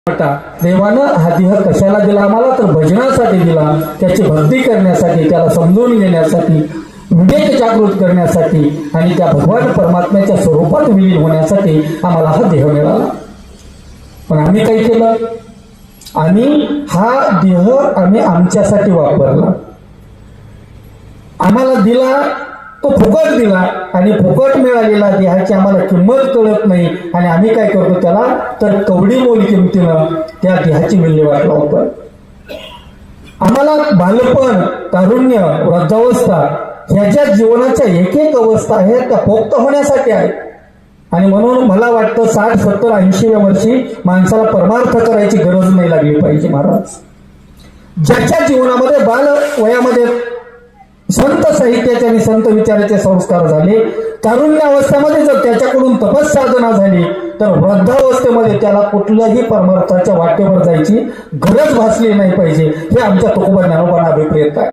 देवानं हा देह कशाला दिला आम्हाला, तर भजनासाठी दिला, त्याची भक्ती करण्यासाठी, त्याला समजून घेण्यासाठी, विवेक जागृत करण्यासाठी आणि त्या भगवान परमात्म्याच्या स्वरूपात विलीन होण्यासाठी आम्हाला हा देह मिळाला. पण आम्ही काय केलं, हा देह आम्ही आमच्यासाठी वापरला. आम्हाला दिला तो फुकट दिला आणि फुकट मिळालेला देहाची आम्हाला किंमत कळत नाही आणि आम्ही काय करतो त्याला, तर कवडी मोल किमतीनं त्या देहाची विल्हेवाट लावतो. आम्हाला बालपण, तारुण्य, वृद्धावस्था ह्याच्या जीवनाच्या एक एक अवस्था आहेत त्या पोक्त होण्यासाठी आहेत. आणि म्हणून मला वाटतं 60, 70, 80व्या वर्षी माणसाला परमार्थ करायची गरज नाही लागली पाहिजे. महाराज ज्याच्या जीवनामध्ये बाल वयामध्ये संत साहित्याचे आणि संत विचाराचे संस्कार झाले, तारुण्यावस्थेमध्ये जर त्याच्याकडून तपस्साधना झाली, तर वृद्धावस्थेमध्ये त्याला कुठल्याही परमार्थाच्या वाटेवर जायची गरज भासली नाही पाहिजे. हे आमच्या तुकोबा ज्ञानोबांना अभिप्रेत आहे.